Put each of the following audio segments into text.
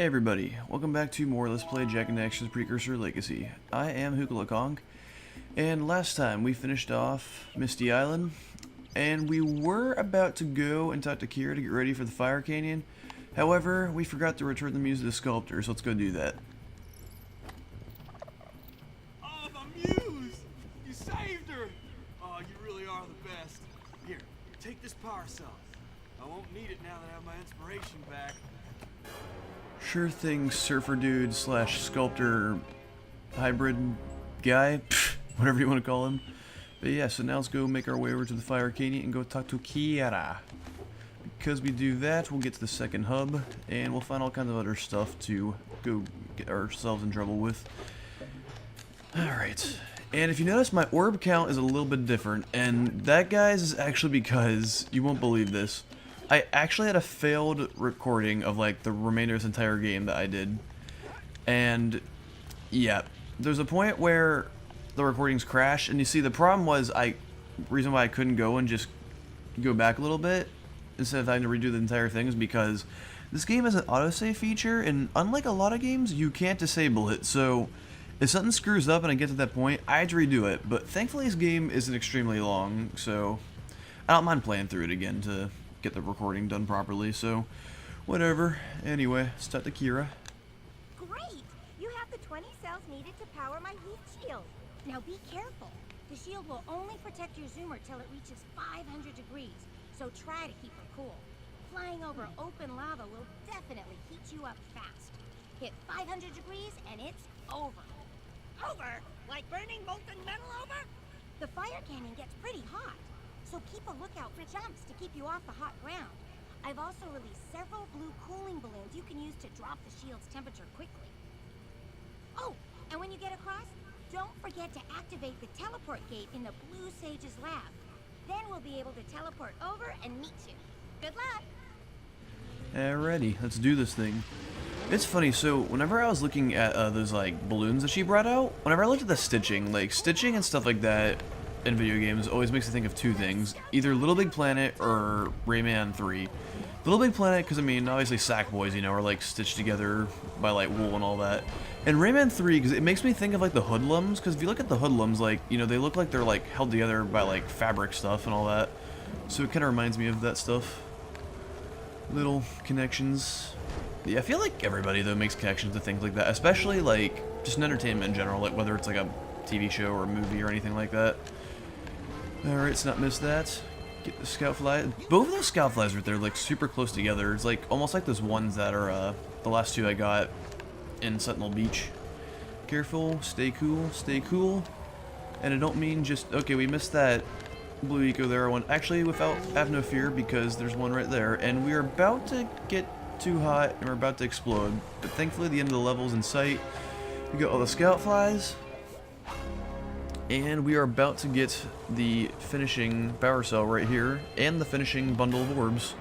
Hey everybody, welcome back to more Let's Play Jak and Daxter's Precursor Legacy. I am Hukalakong, and last time we finished off Misty Island, and we were about to go and talk to Kira to get ready for the Fire Canyon. However, we forgot to return the Muse to the Sculptor, so let's go do that. Oh, the Muse! You saved her! Oh, you really are the best. Here, take this power cell. I won't need it now that I have my inspiration back. Sure thing, surfer dude slash sculptor hybrid guy, whatever you want to call him. But yeah, so now let's go make our way over to the Fire Canyon and go talk to Kira. Because we do that, we'll get to the second hub, and we'll find all kinds of other stuff to go get ourselves in trouble with. Alright, and if you notice, my orb count is a little bit different, and that, guys, is actually because, you won't believe this, I actually had a failed recording of like the remainder of this entire game that I did. And yeah, there's a point where the recordings crash, and you see the problem was reason why I couldn't go and just go back a little bit instead of having to redo the entire thing is because this game has an autosave feature, and unlike a lot of games, you can't disable it. So if something screws up and I get to that point, I had to redo it. But thankfully this game isn't extremely long, so I don't mind playing through it again to get the recording done properly, so whatever. Anyway, start the Kira. Great! You have the 20 cells needed to power my heat shield. Now be careful. The shield will only protect your zoomer till it reaches 500 degrees, so try to keep her cool. Flying over open lava will definitely heat you up fast. Hit 500 degrees and it's over. Over? Like burning molten metal over? The fire canyon gets pretty hot, so keep a lookout for jumps to keep you off the hot ground. I've also released several blue cooling balloons you can use to drop the shield's temperature quickly. Oh, and when you get across, don't forget to activate the teleport gate in the Blue Sage's lab. Then we'll be able to teleport over and meet you. Good luck! Alrighty, let's do this thing. It's funny, so whenever I was looking at those like balloons that she brought out, whenever I looked at the stitching, and stuff like that in video games always makes me think of two things, either Little Big Planet or Rayman 3. Little Big Planet, because I mean, obviously Sackboys, you know, are like stitched together by like wool and all that. And Rayman 3, because it makes me think of like the hoodlums, because if you look at the hoodlums, like, you know, they look like they're like held together by like fabric stuff and all that. So it kind of reminds me of that stuff. Little connections. Yeah, I feel like everybody though makes connections to things like that, especially like just in entertainment in general, like whether it's like a TV show or a movie or anything like that. Alright, let's not miss that. Get the scout fly. Both of those scout flies right there, like super close together. It's like almost like those ones that are the last two I got in Sentinel Beach. Careful, stay cool, stay cool. And I don't mean just, okay, we missed that blue eco there one. Actually, have no fear, because there's one right there. And we're about to get too hot and we're about to explode. But thankfully the end of the level's in sight. We got all the scout flies. And we are about to get the finishing power cell right here, and the finishing bundle of orbs.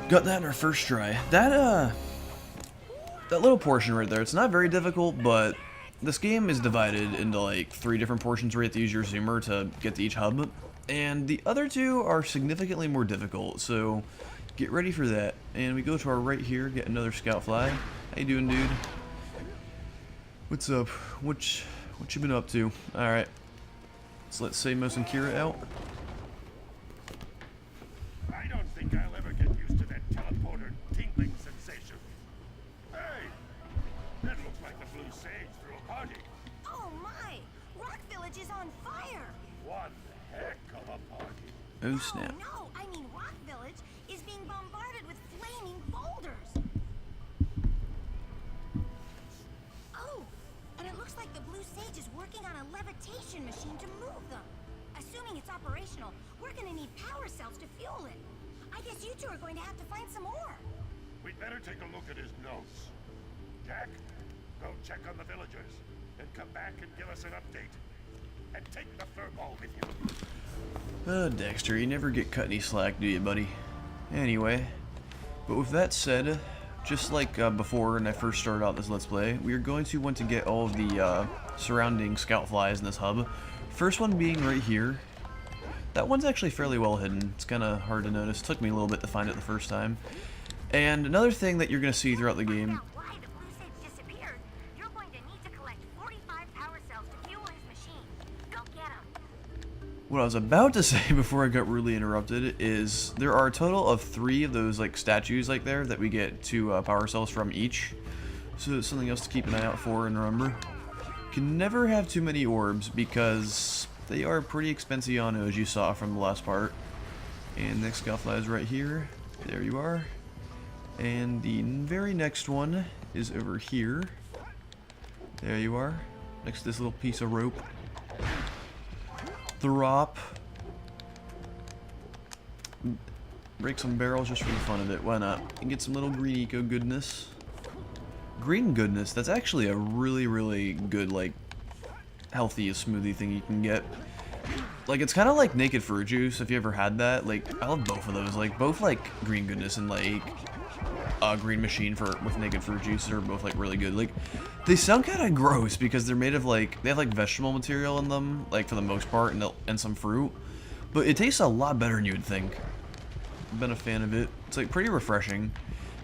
Got that in our first try. That little portion right there, it's not very difficult, but this game is divided into like 3 different portions where you have to use your zoomer to get to each hub. And the other 2 are significantly more difficult, so get ready for that. And we go to our right here, get another scout fly. How you doing, dude? What's up? What you been up to? Alright. So let's say Mos and Kira out. I don't think I'll ever get used to that teleporter tingling sensation. Hey! That looks like the Blue Sage threw a party. Oh my! Rock Village is on fire! One heck of a party. Oh snap. Oh no! I mean Rock Village is being bombarded with flaming boulders! Oh! And it looks like the Blue Sage is working on a levitation machine to move them. Assuming it's operational, we're gonna need power cells to fuel it. I guess you two are going to have to find some more. We'd better take a look at his notes. Jak, go check on the villagers, and come back and give us an update. And take the furball with you. Dexter, you never get cut any slack, do you, buddy? Anyway, but with that said, just like before when I first started out this Let's Play, we are going to want to get all of the surrounding scout flies in this hub. First one being right here. That one's actually fairly well hidden. It's kind of hard to notice. It took me a little bit to find it the first time. And another thing that you're going to see throughout the game. Why the blue sage disappeared? You're going to need to collect 45 power cells to fuel his machine. Go get him. What I was about to say before I got rudely interrupted is there are a total of 3 of those like statues like there that we get 2 power cells from each. So it's something else to keep an eye out for and remember. You can never have too many orbs because they are pretty expensiano as you saw from the last part. And next Scoutfly is right here. There you are. And the very next one is over here. There you are. Next to this little piece of rope. Drop. Break some barrels just for the fun of it. Why not? And get some little green eco goodness. Green goodness, that's actually a really, really good, like, healthy smoothie thing you can get. Like, it's kind of like naked fruit juice, if you ever had that. Like, I love both of those. Like, both, like, green goodness and, like, green machine with naked fruit juice are both, like, really good. Like, they sound kind of gross because they're made of, like, they have, like, vegetable material in them, like, for the most part, and some fruit. But it tastes a lot better than you would think. I've been a fan of it. It's, like, pretty refreshing.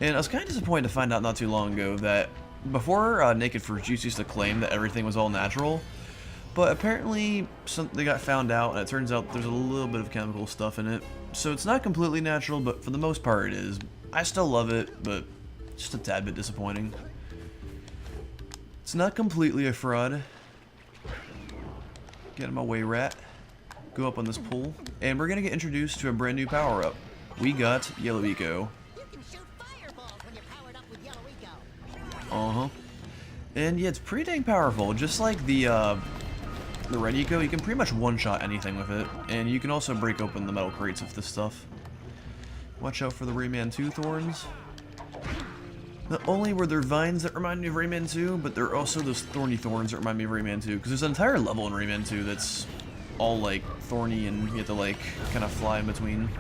And I was kind of disappointed to find out not too long ago that before Naked Fruit Juice used to claim that everything was all natural, but apparently they got found out, and it turns out there's a little bit of chemical stuff in it. So it's not completely natural, but for the most part it is. I still love it, but just a tad bit disappointing. It's not completely a fraud. Get in my way, rat. Go up on this pole, and we're gonna get introduced to a brand new power-up. We got Yellow Eco. And yeah, it's pretty dang powerful. Just like the Red Eco, you can pretty much one-shot anything with it. And you can also break open the metal crates with this stuff. Watch out for the Rayman 2 thorns. Not only were there vines that remind me of Rayman 2, but there are also those thorny thorns that remind me of Rayman 2. Because there's an entire level in Rayman 2 that's all like thorny and you have to like kind of fly in between.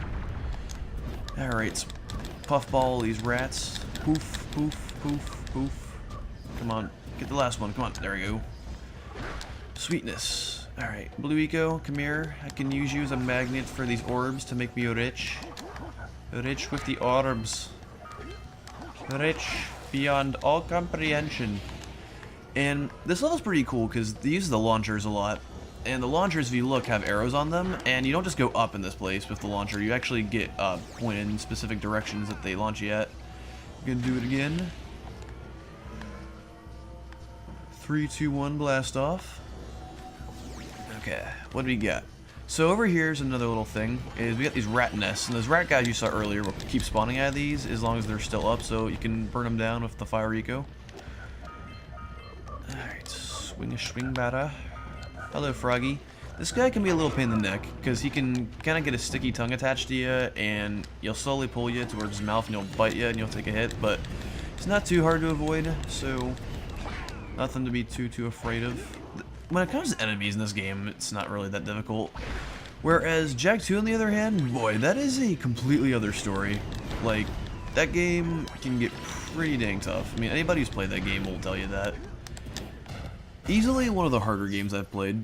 Alright, puffball these rats. Poof, poof, poof, poof. Come on, get the last one. Come on, there we go. Sweetness. Alright, Blue Eco, come here. I can use you as a magnet for these orbs to make me rich. Rich with the orbs. Rich beyond all comprehension. And this level's pretty cool because they use the launchers a lot. And the launchers, if you look, have arrows on them. And you don't just go up in this place with the launcher. You actually get pointed in specific directions that they launch you at. I'm gonna do it again. 3, 2, 1, blast off. Okay, what do we got? So over here's another little thing, is we got these rat nests, and those rat guys you saw earlier will keep spawning out of these as long as they're still up, so you can burn them down with the fire eco. Alright, swing batter. Hello, Froggy. This guy can be a little pain in the neck, because he can kind of get a sticky tongue attached to you, and he'll slowly pull you towards his mouth, and he'll bite you, and you'll take a hit, but it's not too hard to avoid, so nothing to be too afraid of. When it comes to enemies in this game, it's not really that difficult. Whereas Jak 2, on the other hand, boy, that is a completely other story. Like, that game can get pretty dang tough. I mean, anybody who's played that game will tell you that. Easily one of the harder games I've played,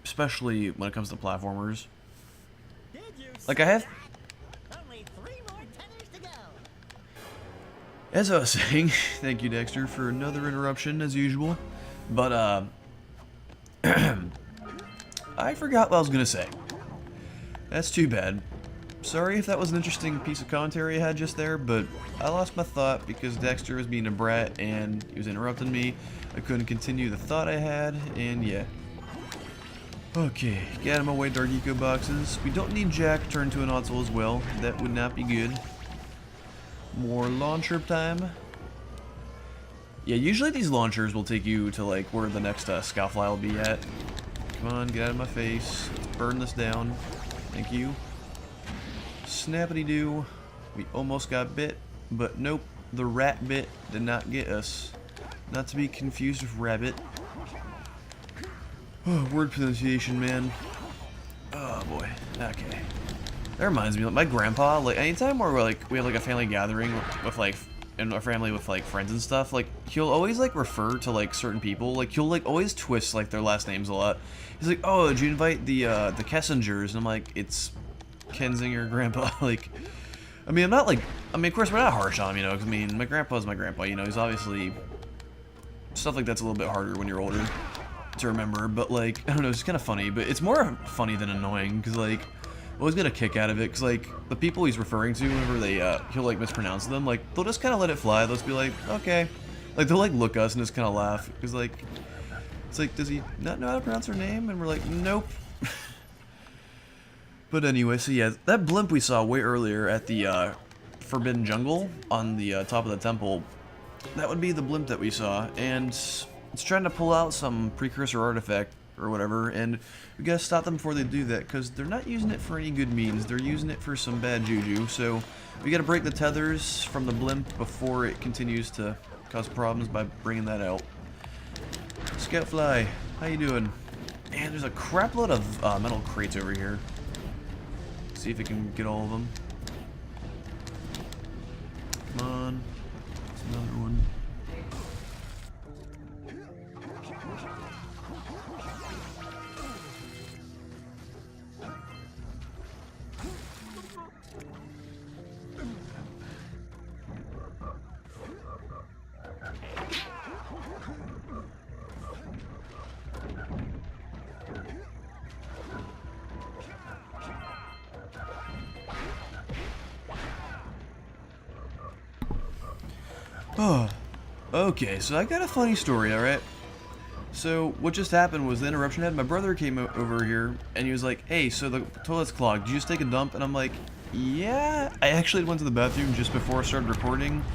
especially when it comes to platformers. Like, I have... Only 3 more tethers to go. As I was saying, thank you, Dexter, for another interruption, as usual. But, I forgot what I was gonna say. That's too bad. Sorry if that was an interesting piece of commentary I had just there, but I lost my thought because Dexter was being a brat and he was interrupting me. I couldn't continue the thought I had, and yeah. Okay, get out of my way, Dark Eco boxes. We don't need Jak turned to an Otzel as well. That would not be good. More launcher time. Yeah, usually these launchers will take you to like where the next Scoutfly will be at. Come on, get out of my face. Let's burn this down. Thank you. Snappity-doo. We almost got bit, but nope. The rat bit did not get us. Not to be confused with rabbit. Oh, word pronunciation, man. Oh boy. Okay. That reminds me, like, my grandpa, like, anytime we have like a family gathering with like, in our family with like friends and stuff, like, he'll always like refer to like certain people, like he'll like always twist like their last names a lot. He's like, oh, did you invite the Kessingers? And I'm like, it's Kensinger, grandpa. Like, I mean, I'm not like, I mean, of course we're not harsh on him, you know, 'cause I mean, my grandpa's my grandpa, you know, he's obviously, stuff like that's a little bit harder when you're older to remember, but like, I don't know, it's kind of funny, but it's more funny than annoying, because like, I always get a kick out of it, because like, the people he's referring to, whenever they, he'll like mispronounce them, like, they'll just kind of let it fly, they'll just be like, okay, like, they'll like look us and just kind of laugh, because like, it's like, does he not know how to pronounce her name? And we're like, nope. But anyway, so yeah, that blimp we saw way earlier at the Forbidden Jungle on the top of the temple, that would be the blimp that we saw, and it's trying to pull out some precursor artifact or whatever, and we gotta stop them before they do that, because they're not using it for any good means, they're using it for some bad juju, so we gotta break the tethers from the blimp before it continues to cause problems by bringing that out. Scoutfly, how you doing? Man, there's a crap load of metal crates over here. See if we can get all of them. Come on. There's another one. Oh, okay, so I got a funny story, alright? So, what just happened was the interruption had my brother came over here, and he was like, hey, so the toilet's clogged, did you just take a dump? And I'm like, yeah, I actually went to the bathroom just before I started recording,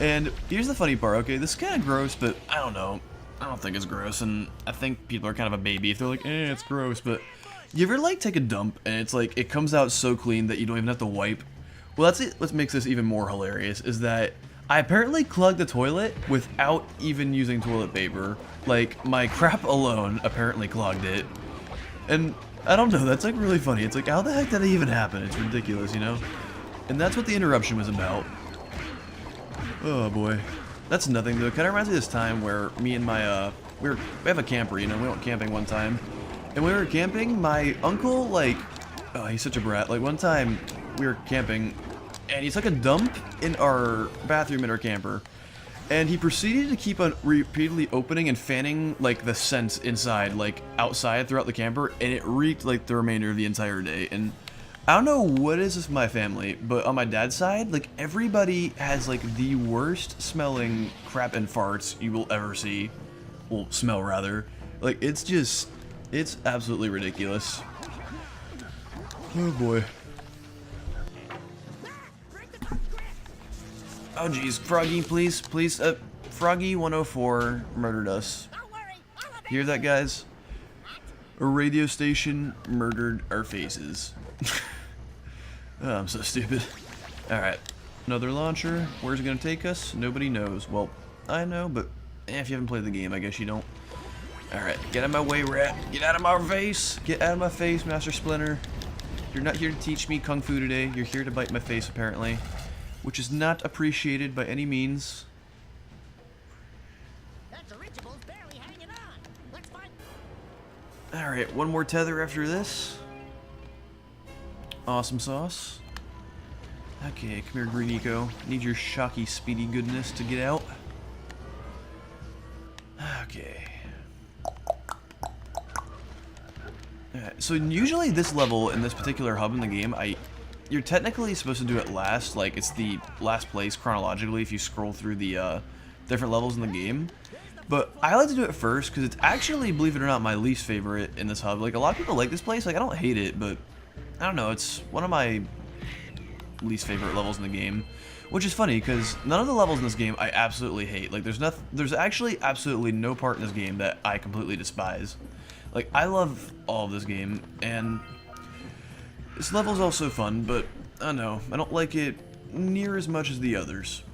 and here's the funny part, okay, this is kind of gross, but I don't know, I don't think it's gross, and I think people are kind of a baby if they're like, it's gross, but you ever, like, take a dump, and it's like, it comes out so clean that you don't even have to wipe? Well, that's it, what makes this even more hilarious, is that I apparently clogged the toilet without even using toilet paper. Like, my crap alone apparently clogged it. And I don't know, that's like really funny. It's like, how the heck did that even happen? It's ridiculous, you know? And that's what the interruption was about. Oh boy. That's nothing though. It kind of reminds me of this time where me and my, we have a camper, you know, we went camping one time. And when we were camping, my uncle, like, oh, he's such a brat. Like, one time we were camping, and he took a dump in our bathroom in our camper, and he proceeded to keep on repeatedly opening and fanning like the scents inside, like outside throughout the camper, and it reeked like the remainder of the entire day. And I don't know what is this with my family, but on my dad's side, like everybody has like the worst smelling crap and farts you will ever see. Well, smell rather. Like it's absolutely ridiculous. Oh boy. Oh jeez, Froggy, please, please, Froggy 104 murdered us. Don't worry, I'll avenge Hear that, guys? A radio station murdered our faces. Oh, I'm so stupid. Alright, another launcher. Where's it gonna take us? Nobody knows. Well, I know, but if you haven't played the game, I guess you don't. Alright, get out of my way, rat. Get out of my face. Get out of my face, Master Splinter. You're not here to teach me Kung Fu today. You're here to bite my face, apparently. Which is not appreciated by any means. That dirigible's barely hanging on. Let's find. Alright, one more tether after this. Awesome sauce. Okay, come here, Green Eco. Need your shocky, speedy goodness to get out. Okay. Alright, so usually this level in this particular hub in the game, you're technically supposed to do it last, like it's the last place chronologically if you scroll through the different levels in the game. But I like to do it first because it's actually, believe it or not, my least favorite in this hub. Like a lot of people like this place, like I don't hate it, but I don't know, it's one of my least favorite levels in the game. Which is funny because none of the levels in this game I absolutely hate. Like there's actually absolutely no part in this game that I completely despise. Like I love all of this game, and this level's also fun, but I don't know, I don't like it near as much as the others.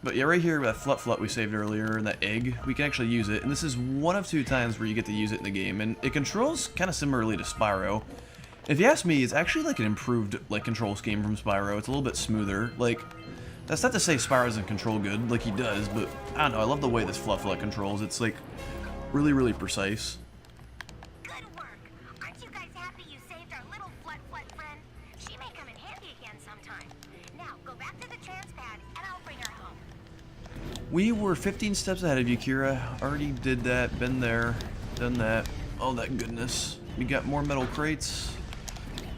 But yeah, right here, that Flut we saved earlier, and that egg, we can actually use it, and this is one of 2 times where you get to use it in the game, and it controls kind of similarly to Spyro. If you ask me, it's actually like an improved like control scheme from Spyro. It's a little bit smoother. Like, that's not to say Spyro doesn't control good, like he does, but I don't know, I love the way this Flut controls. It's like really, really precise. Good work. Aren't you guys happy you saved our little Flut friend? She may come in handy again sometime. We were 15 steps ahead of you, Kira. Already did that, been there, done that. Oh, that goodness. We got more metal crates.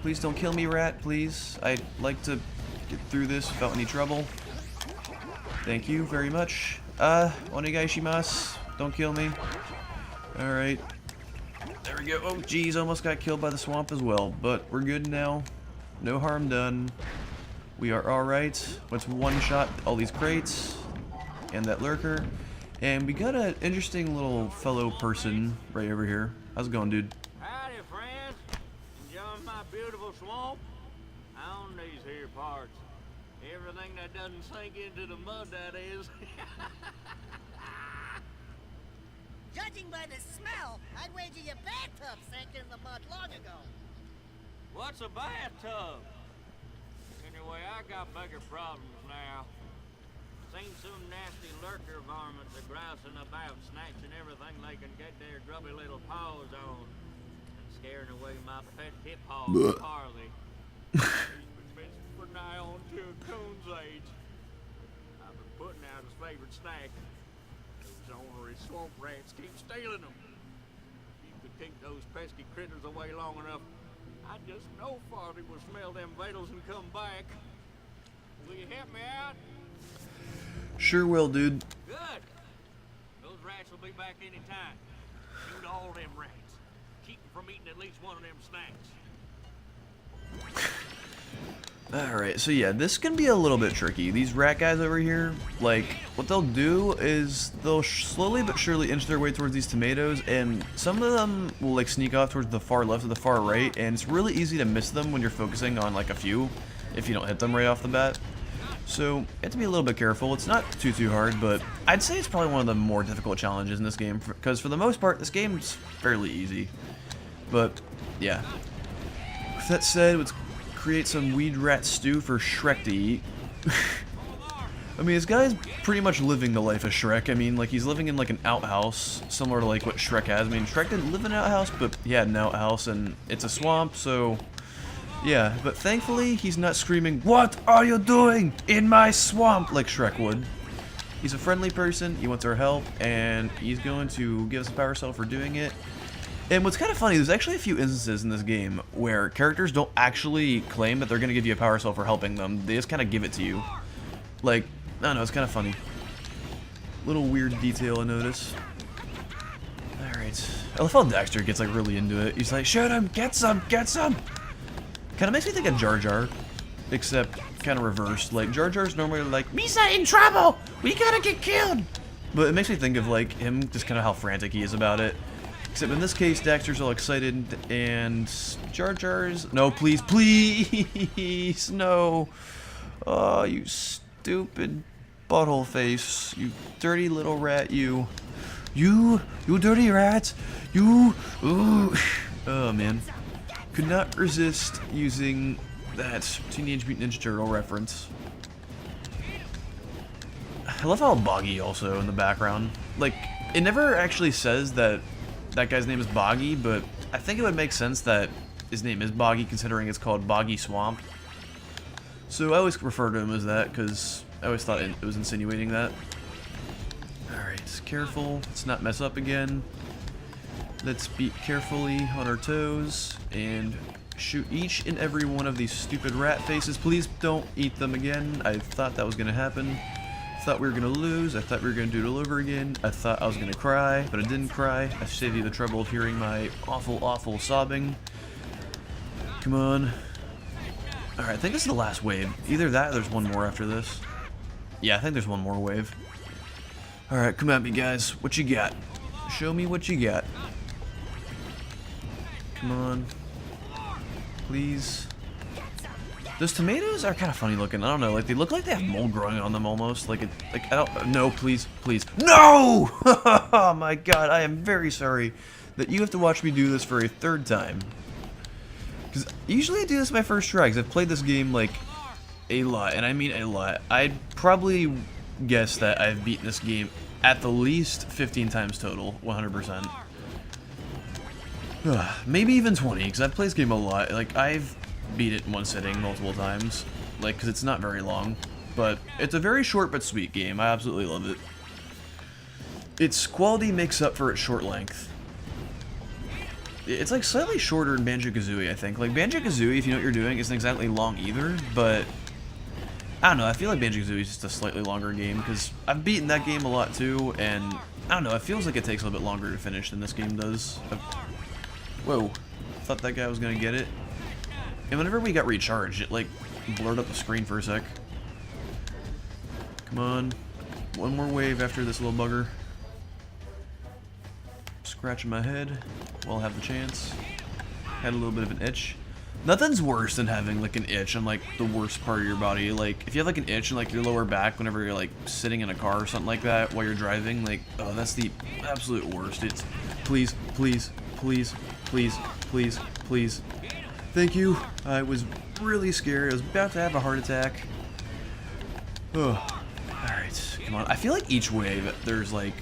Please don't kill me, rat, please. I'd like to get through this without any trouble. Thank you very much. Onegai shimasu. Don't kill me. Alright. There we go. Oh, geez, almost got killed by the swamp as well. But we're good now. No harm done. We are alright. Let's one-shot all these crates. And that lurker. And we got an interesting little fellow person right over here. How's it going, dude? Howdy, friends. Enjoying my beautiful swamp? I own these here parts. Everything that doesn't sink into the mud, that is. Judging by the smell, I'd wager your bathtub sank in the mud long ago. What's a bathtub? Anyway, I got bigger problems now. Seen some nasty lurker varmints a grousing about, snatching everything they can get their grubby little paws on, and scaring away my pet hip hog, Harley. He's been for nigh on to a coon's age. I've been putting out his favorite snack. Those ornery swamp rats keep stealing them. If you could keep those pesky critters away long enough, I just know Farley will smell them vitals and come back. Will you help me out? Sure will, dude. Good. Those rats will be back any time. Shoot all them rats. Keep them from eating at least one of them snacks. Alright, so yeah, this can be a little bit tricky. These rat guys over here, like, what they'll do is they'll slowly but surely inch their way towards these tomatoes, and some of them will, like, sneak off towards the far left or the far right, and it's really easy to miss them when you're focusing on, like, a few, if you don't hit them right off the bat. So, you have to be a little bit careful. It's not too hard, but I'd say it's probably one of the more difficult challenges in this game, because for the most part, this game is fairly easy. But, yeah. With that said, let's create some weed rat stew for Shrek to eat. I mean, this guy's pretty much living the life of Shrek. I mean, like, he's living in, like, an outhouse, similar to, like, what Shrek has. I mean, Shrek didn't live in an outhouse, but he had an outhouse, and it's a swamp, so... yeah, but thankfully, he's not screaming, "What are you doing in my swamp?" like Shrek would. He's a friendly person, he wants our help, and he's going to give us a power cell for doing it. And what's kind of funny, there's actually a few instances in this game where characters don't actually claim that they're going to give you a power cell for helping them. They just kind of give it to you. Like, I don't know, it's kind of funny. Little weird detail I notice. Alright. I love how Daxter gets, like, really into it. He's like, "Shoot him! Get some! Get some!" Kind of makes me think of Jar Jar, except kind of reversed. Like, Jar Jar's normally like, "Misa in trouble! We gotta get killed!" But it makes me think of, like, him, just kind of how frantic he is about it. Except in this case, Daxter's all excited, and Jar Jar's... no, please, please, no. Oh, you stupid butthole face. You dirty little rat, you. You dirty rat. You, ooh. Oh, man. Could not resist using that Teenage Mutant Ninja Turtle reference. I love how Boggy also in the background. Like, it never actually says that that guy's name is Boggy, but I think it would make sense that his name is Boggy considering it's called Boggy Swamp. So I always refer to him as that because I always thought it was insinuating that. Alright, careful. Let's not mess up again. Let's be carefully on our toes and shoot each and every one of these stupid rat faces. Please don't eat them again. I thought that was going to happen. I thought we were going to lose. I thought we were going to do it all over again. I thought I was going to cry, but I didn't cry. I saved you the trouble of hearing my awful sobbing. Come on. Alright, I think this is the last wave. Either that or there's one more after this. Yeah, I think there's one more wave. Alright, come at me, guys. What you got? Show me what you got. Come on. Please. Those tomatoes are kind of funny looking. I don't know, like they look like they have mold growing on them almost. Like I don't. No, please, please. No! Oh my god, I am very sorry that you have to watch me do this for a third time. Because usually I do this my first try, because I've played this game like a lot, and I mean a lot. I'd probably guess that I've beaten this game at the least 15 times total, 100%. Maybe even 20, because I've played this game a lot. Like, I've beat it in one sitting multiple times, like, because it's not very long. But it's a very short but sweet game. I absolutely love it. its quality makes up for its short length. It's like slightly shorter than Banjo-Kazooie, I think. Like Banjo-Kazooie, if you know what you're doing, isn't exactly long either, but I don't know, I feel like Banjo-Kazooie is just a slightly longer game, because I've beaten that game a lot too, and I don't know, it feels like it takes a little bit longer to finish than this game does. Whoa, thought that guy was gonna get it. And whenever we got recharged, it like blurred up the screen for a sec. Come on, one more wave after this little bugger. Scratching my head while I have the chance. Had a little bit of an itch. Nothing's worse than having like an itch on like the worst part of your body. Like if you have like an itch in like your lower back whenever you're like sitting in a car or something like that while you're driving, like oh, that's the absolute worst. It's please, please, please, please, please, please. Thank you. I was really scared. I was about to have a heart attack. Oh. Alright, come on. I feel like each wave there's like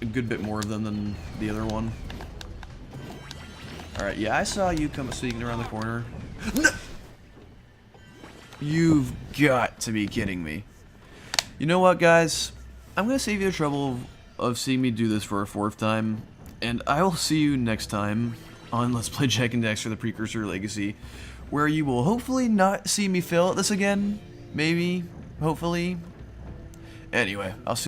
a good bit more of them than the other one. Alright, yeah, I saw you come sneaking around the corner. No! You've got to be kidding me. You know what, guys? I'm going to save you the trouble of seeing me do this for a 4th time, and I will see you next time on Let's Play Jak and Daxter: The Precursor Legacy, where you will hopefully not see me fail at this again. Maybe. Hopefully. Anyway, I'll see